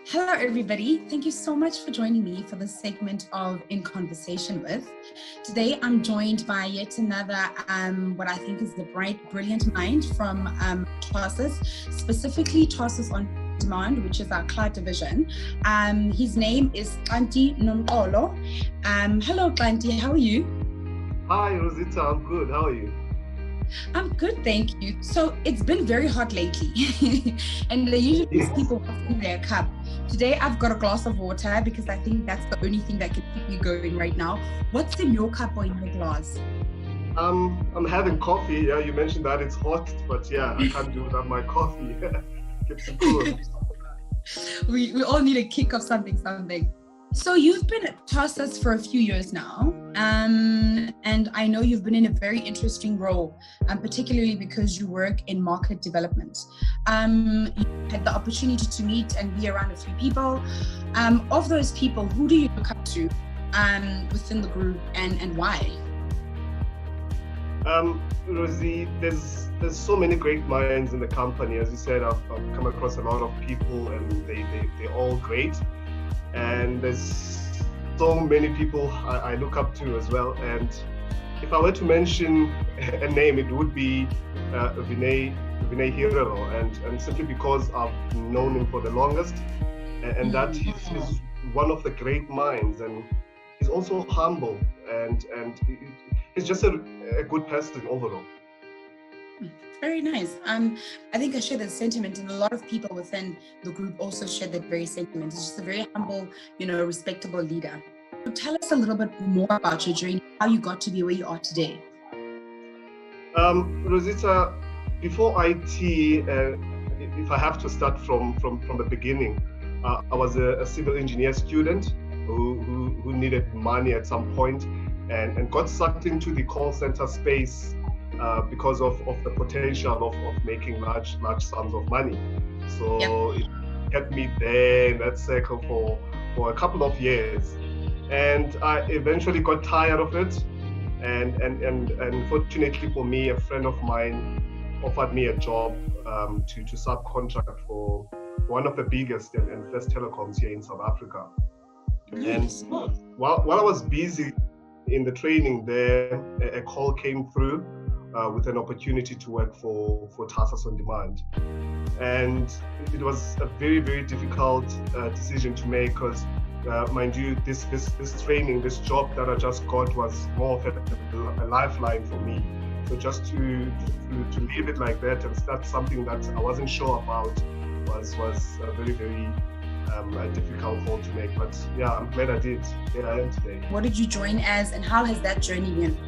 Hello, everybody. Thank you so much for joining me for this segment of In Conversation With. Today, I'm joined by yet another, what I think is the bright, brilliant mind from Tarsus, specifically Tarsus On Demand, which is our cloud division. His name is Xhanti Nomqolo. Hello, Xhanti. How are you? Hi, Rositta. I'm good. How are you? I'm good, thank you. So it's been very hot lately, and usually people what's in their cup. Today I've got a glass of water because I think that's the only thing that can keep me going right now. What's in your cup or in your glass? I'm having coffee. Yeah, you mentioned that it's hot, but yeah, I can't do without my coffee. Keeps it cool. We all need a kick of something. So you've been at Tarsus for a few years now, and I know you've been in a very interesting role, particularly because you work in market development. You had the opportunity to meet and be around a few people. Of those people, who do you look up to within the group, and why? Rosie, there's so many great minds in the company. As you said, I've come across a lot of people, and they're all great. And there's so many people I look up to as well. And if I were to mention a name, it would be Vinay Hirero, and simply because I've known him for the longest, and that he's one of the great minds, and he's also humble, and he's just a good person overall. Very nice. I think I share that sentiment, and a lot of people within the group also share that very sentiment. It's just a very humble, respectable leader. So tell us a little bit more about your journey, how you got to be where you are today. Rositta, before IT, if I have to start from the beginning, I was a civil engineer student who needed money at some point and got sucked into the call center space because of the potential of making large sums of money. So It kept me there in that circle for a couple of years. And I eventually got tired of it. And fortunately for me, a friend of mine offered me a job to subcontract for one of the biggest and first telecoms here in South Africa. Nice. And while I was busy in the training there, a call came through with an opportunity to work for Tarsus On Demand. And it was a very, very difficult decision to make because, mind you, this training, this job that I just got was more of a lifeline for me. So just to leave it like that and start something that I wasn't sure about was a very, very difficult call to make. But yeah, I'm glad I did. Here I am today. What did you join as, and how has that journey been?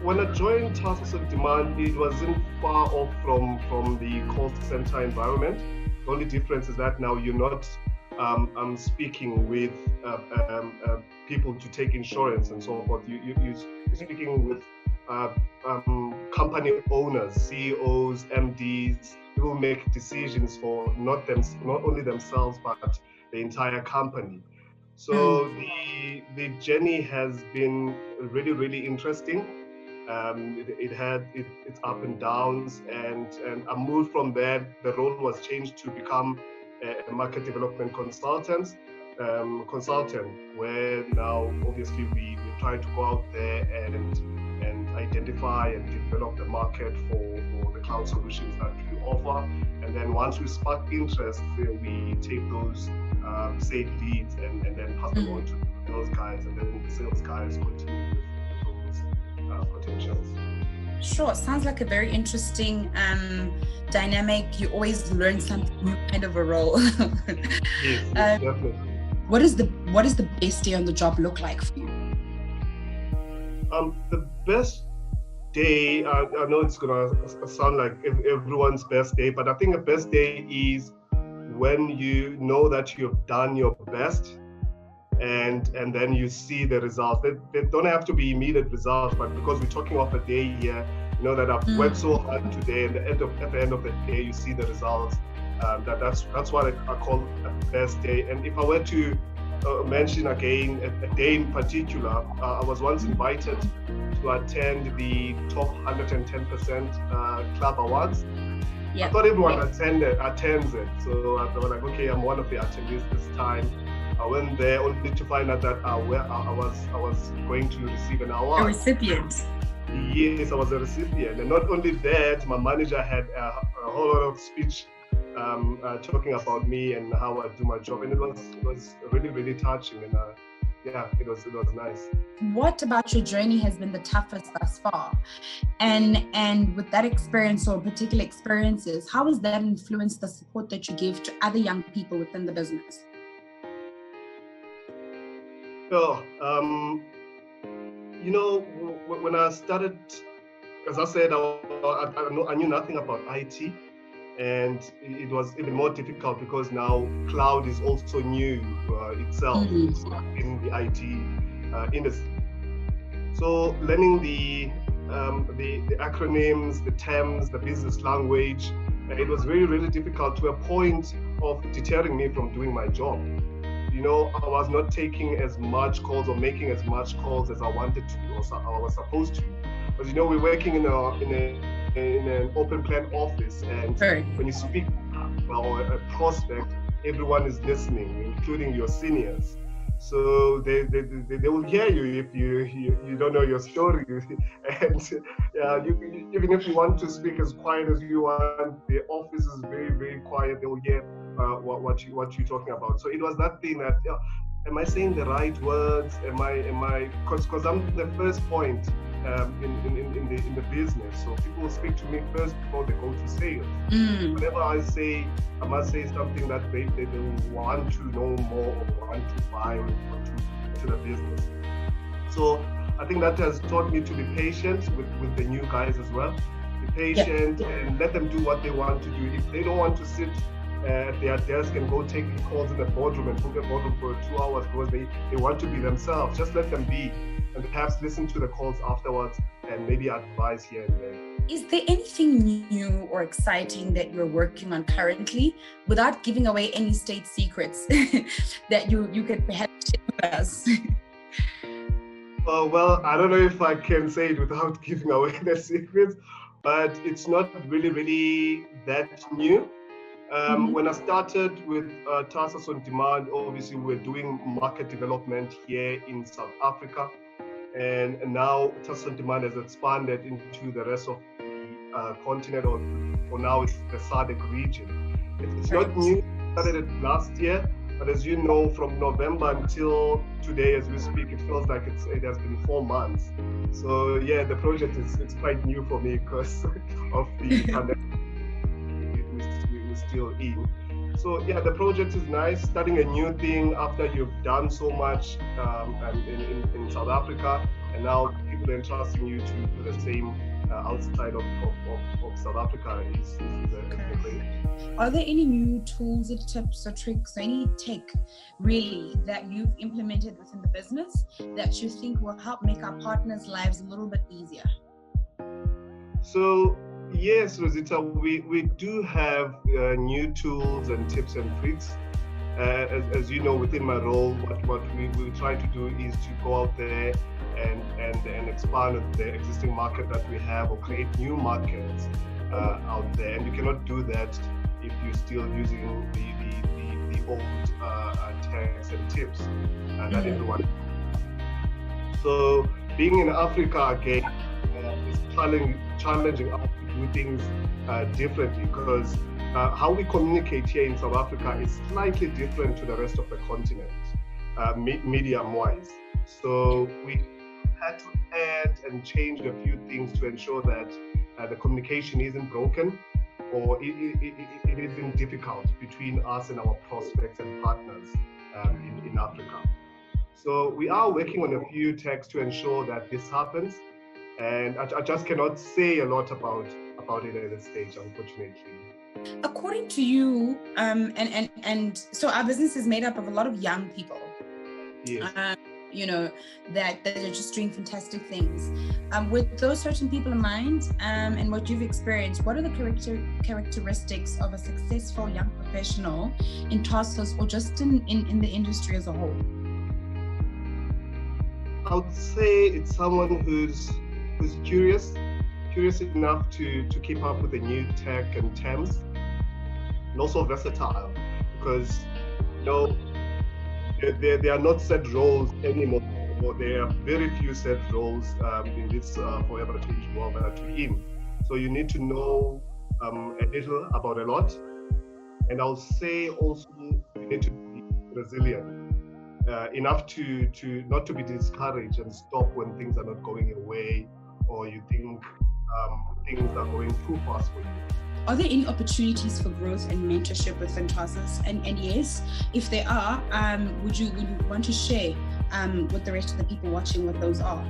When I joined Tarsus On Demand, it wasn't far off from the call center environment. The only difference is that now you're not speaking with people to take insurance and so forth. You're speaking with company owners, CEOs, MDs, who make decisions for not only themselves but the entire company. So the journey has been really, really interesting. It had its up and downs, and I moved from there. The role was changed to become a market development consultant, where now obviously we try to go out there and identify and develop the market for the cloud solutions that we offer. And then once we spark interest, we take those saved leads and then pass them on to those guys, and then the sales guys continue with those potentials. Sure, sounds like a very interesting dynamic. You always learn something new, kind of a role. Yes, definitely. What is the best day on the job look like for you? The best day, I know it's gonna sound like everyone's best day, but I think the best day is when you know that you've done your best and then you see the results. They don't have to be immediate results, but because we're talking of a day here, you know that I've worked so hard today, and at the end of the day you see the results. That's what I call a best day. And if I were to mention again a day in particular. I was once invited to attend the top 110% club awards. I thought everyone attends it, so I was like, okay, I'm one of the attendees this time. I went there only to find out that I was going to receive an award. A recipient. Yes, I was a recipient, and not only that, my manager had a whole lot of speech talking about me and how I do my job, and it was really, really touching, and it was nice. What about your journey has been the toughest thus far? And with that experience or particular experiences, how has that influenced the support that you give to other young people within the business? So, when I started, as I said, I knew nothing about IT, and it was even more difficult because now cloud is also new itself in the IT industry. So learning the acronyms, the terms, the business language, it was really, really difficult to a point of deterring me from doing my job. I was not taking as much calls or making as much calls as I wanted to or I was supposed to. But we're working in an open plan office, and when you speak about a prospect, everyone is listening, including your seniors. So they will hear you if you don't know your story, and even if you want to speak as quiet as you want, the office is very, very quiet. They will hear what you're talking about. So it was that thing that am I saying the right words? Am I because I'm the first point in the business. So people will speak to me first before they go to sales. Whenever I say, I must say something that they want to know more or want to buy into the business. So I think that has taught me to be patient with the new guys as well. Be patient and let them do what they want to do. If they don't want to sit at their desk and go take calls in the boardroom and book a boardroom for 2 hours because they want to be themselves, just let them be, and perhaps listen to the calls afterwards and maybe advise here and there. Is there anything new or exciting that you're working on currently, without giving away any state secrets, that you could perhaps share with us? Well, I don't know if I can say it without giving away the secrets, but it's not really, really that new. When I started with Tarsus On Demand, obviously we were doing market development here in South Africa. And now Tarsus On Demand has expanded into the rest of the continent, or now it's the SADC region. It's not new, we started it last year, but as you know, from November until today, as we speak, it feels like it has been 4 months. So yeah, the project it's quite new for me because of the pandemic we're still in. So yeah, the project is nice, starting a new thing after you've done so much in South Africa, and now people are entrusting you to do the same outside of South Africa is a great. Are there any new tools or tips or tricks, or any tech really that you've implemented within the business that you think will help make our partners' lives a little bit easier? So yes, Rositta, we do have new tools and tips and tricks. As you know, within my role, what we try to do is to go out there and expand the existing market that we have, or create new markets out there. And you cannot do that if you're still using the old techs and tips that everyone. So being in Africa again is challenging us to do things differently, because how we communicate here in South Africa is slightly different to the rest of the continent, medium-wise. So we had to add and change a few things to ensure that the communication isn't broken, or it isn't difficult between us and our prospects and partners in Africa. So we are working on a few techs to ensure that this happens, and I just cannot say a lot about it at this stage, unfortunately. According to you, and so our business is made up of a lot of young people. Yes. That are just doing fantastic things. With those certain people in mind, and what you've experienced, what are the characteristics of a successful young professional in Tarsus, or just in the industry as a whole? I would say it's someone who's curious enough to keep up with the new tech and terms, and also versatile, because there are not set roles anymore, or there are very few set roles in this forever changing world that we're in. So you need to know a little about a lot, and I'll say also you need to be resilient enough to not to be discouraged and stop when things are not going your way, or you think things are going too fast for you. Are there any opportunities for growth and mentorship within Tarsus? And yes, if there are, would you want to share with the rest of the people watching what those are?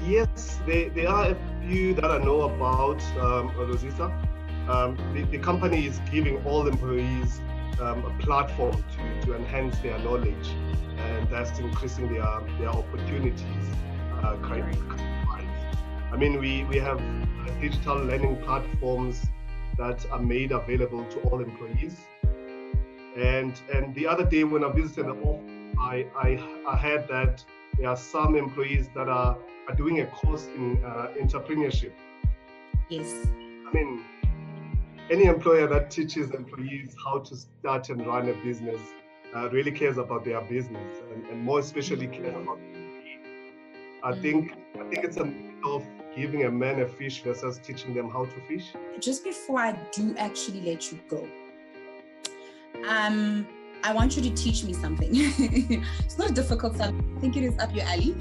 Yes, there are a few that I know about, Rositta. The company is giving all employees a platform to enhance their knowledge, and that's increasing their opportunities. I mean, we have digital learning platforms that are made available to all employees. And the other day when I visited the office, I heard that there are some employees that are doing a course in entrepreneurship. Yes. I mean, any employer that teaches employees how to start and run a business really cares about their business, and more especially cares about I think it's a matter of giving a man a fish versus teaching them how to fish. Just before I do actually let you go, I want you to teach me something. It's not difficult stuff. I think it is up your alley.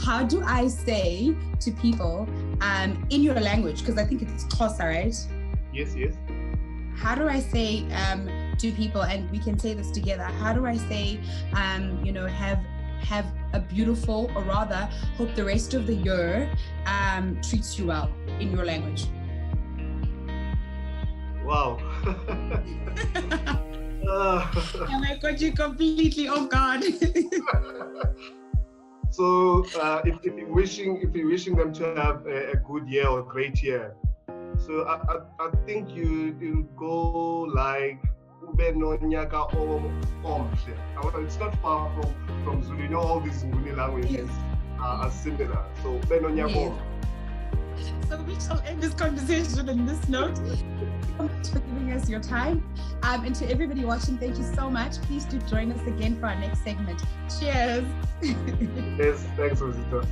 How do I say to people in your language, because I think it's Xhosa, right? Yes. How do I say to people, and we can say this together, how do I say, have a beautiful, or rather, hope the rest of the year treats you well in your language? Wow. And I got you completely off guard. So if you're wishing them to have a good year or a great year, so I think you go like it's not far from Zulu. You know, all these Nguni languages are similar. So yes. So we shall end this conversation on this note. Thank you so much for giving us your time. And to everybody watching, thank you so much. Please do join us again for our next segment. Cheers. Yes, thanks, Rositta.